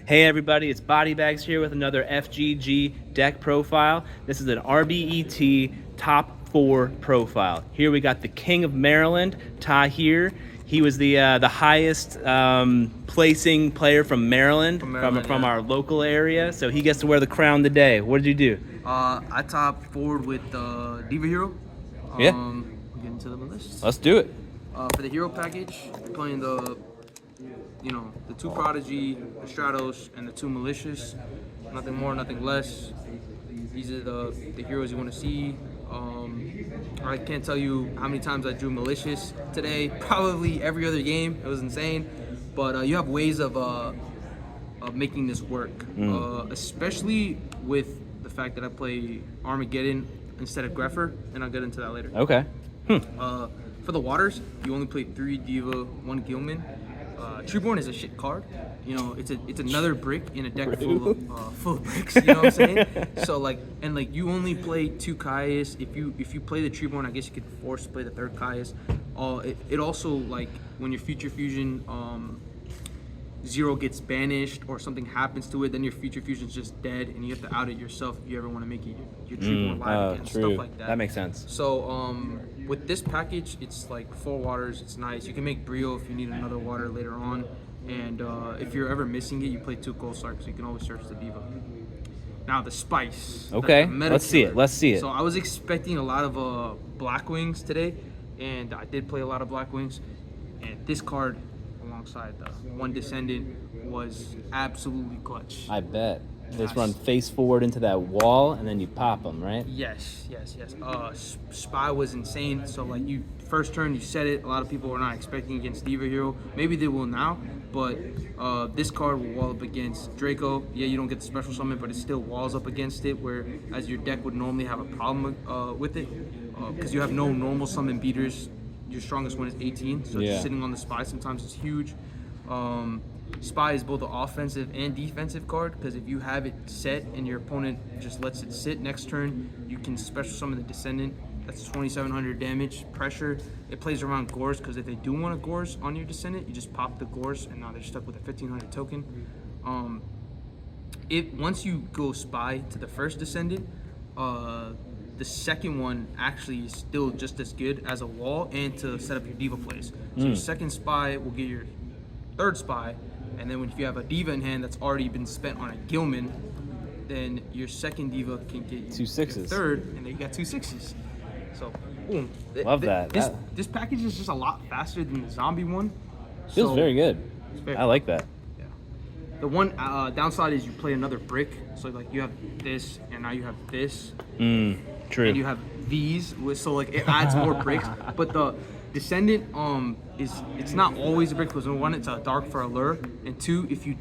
Hey everybody, it's Body Bags here with another FGG deck profile. This is an RBET top 4 profile. Here we got the King of Maryland, Tahir. He was the highest placing player from Maryland, from our local area. So he gets to wear the crown today. What did you do? I top forward with Diva Hero. Yeah. Get into the list. Let's do it. For the hero package, we're playing the 2 Prodigy, the Stratos, and the 2 Malicious. Nothing more, nothing less. These are the heroes you want to see. I can't tell you how many times I drew Malicious today. Probably every other game. It was insane. But you have ways of making this work, especially with the fact that I play Armageddon instead of Greffer, and I'll get into that later. Okay. For the waters, you only play 3 Diva, 1 Gilman. Treeborn is a shit card. You know, it's another brick in a deck full of bricks. You know what I'm saying? So you only play 2 Caius. If you play the Treeborn, I guess you could force play the 3rd Caius. It also, like, when your Future Fusion 0 gets banished or something happens to it, then your Future Fusion's just dead, and you have to out it yourself if you ever want to make it your Treeborn live again. True. Stuff like that. That makes sense. So with this package, it's like 4 waters. It's nice. You can make Brio if you need another water later on, and if you're ever missing it, you play 2 Cold Sark, so you can always search the Diva. Now the Spice. Okay, the let's see it. Let's see it. So I was expecting a lot of Blackwings today, and I did play a lot of Blackwings, and this card alongside the 1 Descendant was absolutely clutch. I bet. They just run face forward into that wall, and then you pop them, right? Yes. Spy was insane. So, like, you first turn, you set it. A lot of people were not expecting against Diva Hero. Maybe they will now, but this card will wall up against Draco. Yeah, you don't get the special summon, but it still walls up against it, whereas your deck would normally have a problem with it because you have no normal summon beaters. Your strongest one is 18, so just sitting on the Spy sometimes is huge. Spy is both an offensive and defensive card, because if you have it set and your opponent just lets it sit next turn, you can special summon the Descendant. That's 2,700 damage, pressure. It plays around Gorse, because if they do want a Gorse on your Descendant, you just pop the Gorse, and now they're stuck with a 1,500 token. Once you go Spy to the first Descendant, the second one actually is still just as good as a wall and to set up your Diva plays. So your second Spy will get your 3rd Spy, and then if you have a Diva in hand that's already been spent on a Gilman, then your second Diva can get 2 6s. 3rd, and then you got 2 6s. So, boom. Love that. This package is just a lot faster than the zombie one. Feels very good. I like that. Yeah. The one downside is you play another brick. So, like, you have this, and now you have this. True. And you have these, so like it adds more bricks. But the Descendant it's not always a brick, because 1, it's a dark for allure, and 2, if you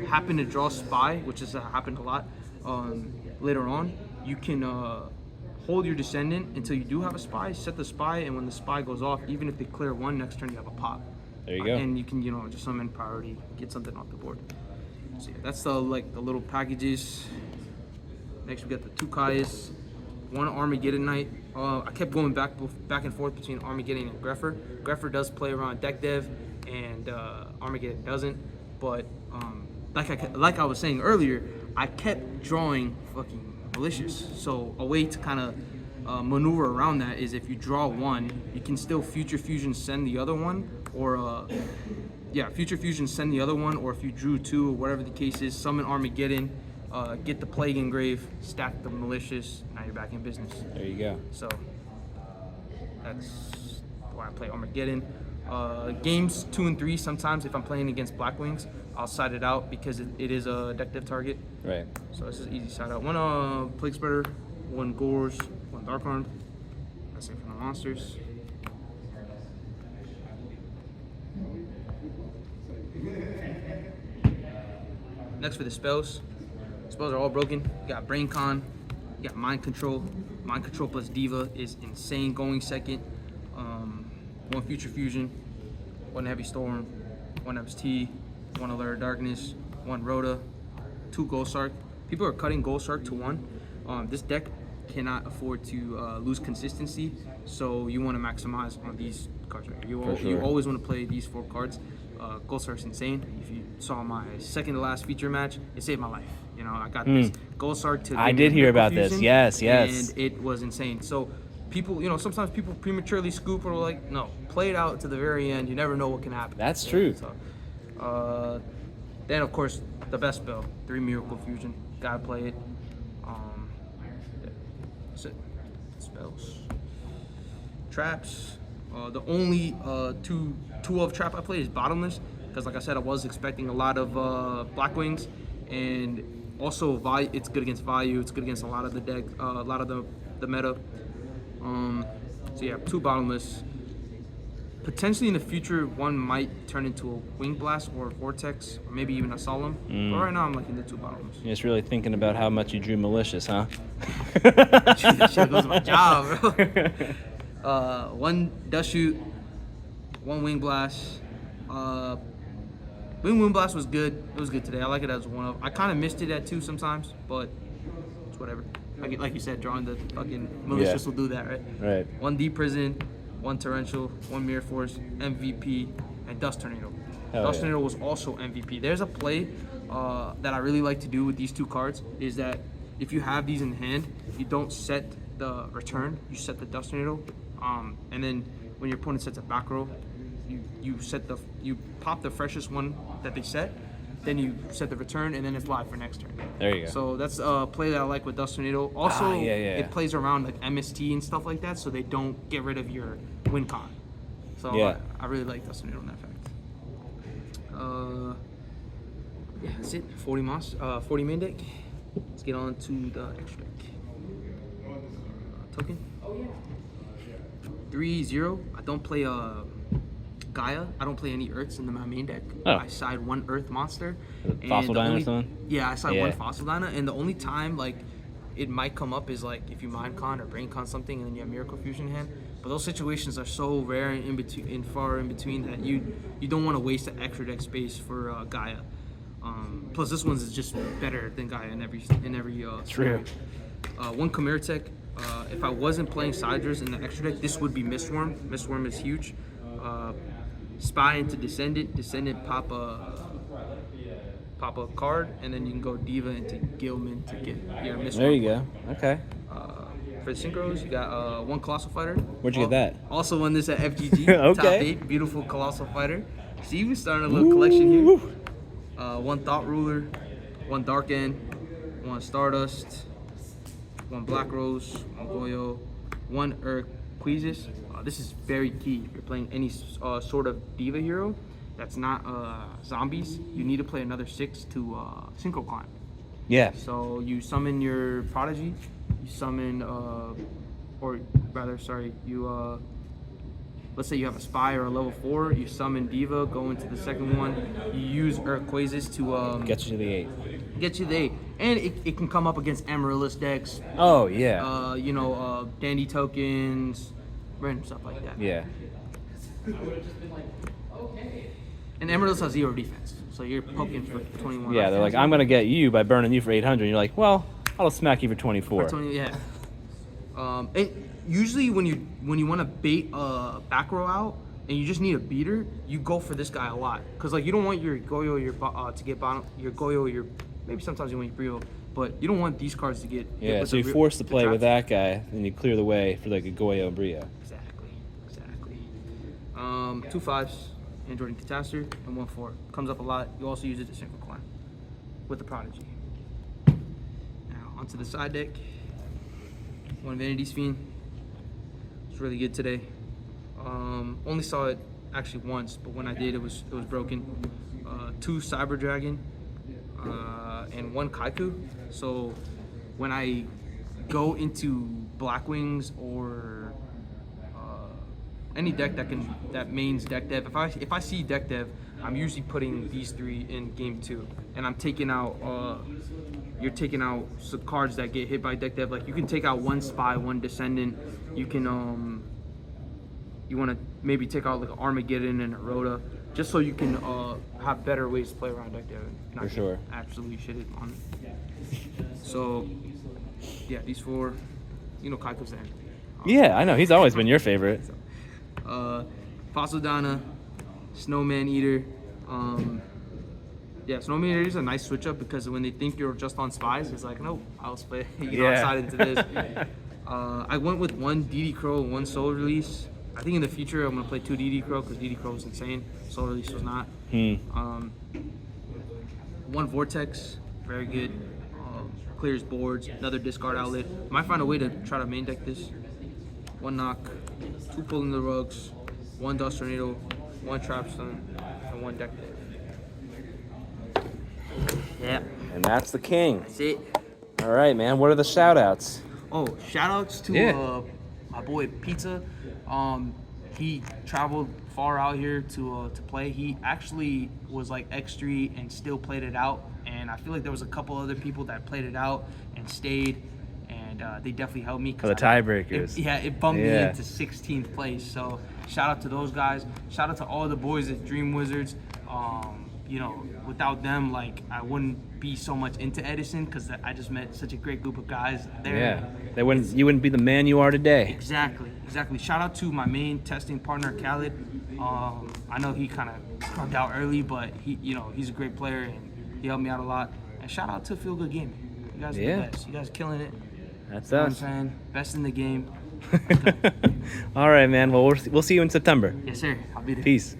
happen to draw Spy, which has happened a lot later on, you can hold your Descendant until you do have a Spy, set the Spy, and when the Spy goes off, even if they clear 1, next turn you have a pop. There you go. And you can just summon priority, get something off the board. So yeah, that's the little packages. Next we got the 2 Caius, 1 Armageddon Knight. I kept going back and forth between Armageddon and Greffer. Greffer does play around deck dev, and Armageddon doesn't. But like I was saying earlier, I kept drawing fucking Malicious. So a way to kind of maneuver around that is if you draw 1, you can still Future Fusion send the other one, or Future Fusion send the other one, or if you drew 2 or whatever the case is, summon Armageddon. Get the Plague Engrave, stack the Malicious, now you're back in business. There you go. So that's why I play Armageddon. Games 2 and 3, sometimes if I'm playing against Blackwings, I'll side it out because it is a deck dev target. Right. So this is easy side out. 1 Plague Spreader, 1 Gorse, 1 Dark Arm. That's it for the monsters. Next for the spells. Spells are all broken. You got Brain Con, you got Mind Control. Mind Control plus Diva is insane going second. 1 Future Fusion, 1 Heavy Storm, 1 FST, 1 Alert of Darkness, 1 Rhoda, 2 Ghost Arc. People are cutting Ghost Arc to 1. This deck cannot afford to lose consistency, so you want to maximize on these cards right here. You always want to play these 4 cards. Ghost Arc's insane. If you saw my second to last feature match, it saved my life. You know, I got this Ghost Arc to. I did hear about this. Yes. And it was insane. So people, you know, sometimes people prematurely scoop or like, no, play it out to the very end. You never know what can happen. That's true. So, then of course the best spell, 3 Miracle Fusion. Gotta play it. That's it. Spells. Traps. The only two of trap I played is Bottomless, because like I said, I was expecting a lot of Blackwings, and also it's good against value. It's good against a lot of the deck, a lot of the meta. So yeah, 2 Bottomless. Potentially in the future, one might turn into a Wing Blast or a Vortex, or maybe even a Solemn. But right now, I'm liking the 2 Bottomless. You're just really thinking about how much you drew Malicious, huh? That shit goes to my job, bro. 1 Dust Shoot, 1 Wing Blast. Wing Blast was good. It was good today. I like it as 1 of. I kind of missed it at 2 sometimes, but it's whatever. Like you said, drawing the fucking Malicious will do that, right? Right. 1 Deep Prison, 1 Torrential, 1 Mirror Force, MVP, and Dust Tornado. Dust Tornado was also MVP. There's a play that I really like to do with these 2 cards, is that if you have these in hand, you don't set the return, you set the Dust Tornado, and then when your opponent sets a back row, you pop the freshest one that they set, then you set the return, and then it's live for next turn. There you go. So that's a play that I like with Dust Tornado. Also, it plays around like MST and stuff like that, so they don't get rid of your win con. So I really like Dust Tornado in that fact. Yeah, that's it. 40 main deck. Let's get on to the extra deck. Token. 3-0. I don't play Gaia. I don't play any Earths in my main deck. I side 1 Earth monster. Fossil Dyna or something? Yeah, I side 1 Fossil Dyna, and the only time like it might come up is like if you Mind Con or Brain Con something, and then you have Miracle Fusion in hand. But those situations are so rare and far in between that you don't want to waste the extra deck space for Gaia. Plus, this one's is just better than Gaia in every True. 1 Chimera Tech. If I wasn't playing Siders in the extra deck, this would be Mistworm. Mistworm is huge. Spy into Descendant. Descendant pop a card, and then you can go Diva into Gilman to get your Mistworm. There you go. Okay. For the Synchros, you got 1 Colossal Fighter. Where'd you get that? Also won this at FGG. Okay. Top 8. Beautiful Colossal Fighter. See, we're starting a little collection here. 1 Thought Ruler, 1 Dark End, 1 Stardust, 1 Black Rose, 1 Goyo, 1 Urquisis. This is very key. If you're playing any sort of Diva hero that's not zombies, you need to play another 6 to Synchro Climb. Yeah. So you summon your Prodigy, you summon, let's say you have a Spy or a level 4, you summon Diva, go into the second one, you use Urquazes to Get you to the 8. Get you the 8. And it can come up against Amaryllis decks. Oh, yeah. Dandy tokens, random stuff like that. Yeah. And Amaryllis has 0 defense, so you're poking for 21. Yeah, they're like, I'm going to get you by burning you for 800. And you're like, well, I'll smack you for 24. For 20, yeah. And usually when you want to bait a back row out and you just need a beater, you go for this guy a lot, because like you don't want your Goyo to get bottom, your Goyo, your maybe sometimes you want your Brio, but you don't want these cards to get hit with so you force the play with that guy, and you clear the way for like a Goyo and Brio. Exactly. 2 5s, Android and Catastor, and 1 4. Comes up a lot. You also use it to Synchro Climb with the Prodigy. Now onto the side deck. 1 Vanity's Fiend. It's really good today. Only saw it actually once, but when I did, it was broken. 2 Cyber Dragon, and 1 Kaiku. So when I go into Blackwings or any deck that mains deck dev, if I see deck dev, I'm usually putting these 3 in game 2, and I'm taking out. You're taking out some cards that get hit by deck dev. Like you can take out 1 Spy, 1 Descendant. You can you want to maybe take out like an Armageddon and a Rhoda, just so you can have better ways to play around deck dev. For sure. Absolutely shitted on. So yeah, these 4. Kaiku's there. Yeah, I know. He's always been your favorite. Fossil Donna, Snowman Eater, Yeah, so normally it is a nice switch up because when they think you're just on spies, it's like, no, I'll play. Yeah. Excited into this. I went with one DD Crow, one Soul Release. I think in the future I'm gonna play 2 DD Crow because DD Crow was insane. Soul Release was not. One Vortex, very good. Clears boards. Another discard outlet. Might find a way to try to main deck this. One Knock, 2 Pulling the Rugs, 1 Dust Tornado, 1 Trap Stun, and 1 Deck Deck. Yeah, And that's the king. that's it. All right, man. What are the shout outs? Oh, shout outs to Yeah. my boy Pizza. He traveled far out here to play. He actually was like X3 and still played it out. And I feel like there was a couple other people that played it out and stayed, and they definitely helped me. For the tiebreakers. It bumped me Yeah. into 16th place. So shout out to those guys. Shout out to all the boys at Dream Wizards. You know, without them, like, I wouldn't be so much into Edison because I just met such a great group of guys there. Yeah. You wouldn't be the man you are today. Exactly. Shout out to my main testing partner, Khaled. I know he kind of scrubbed out early, but he's a great player and he helped me out a lot. And shout out to Feel Good Gaming. You guys are the best. You guys are killing it. That's You know what I'm us. saying? Best in the game. All right, man. Well, we'll see you in September. Yes, sir. I'll be there. Peace.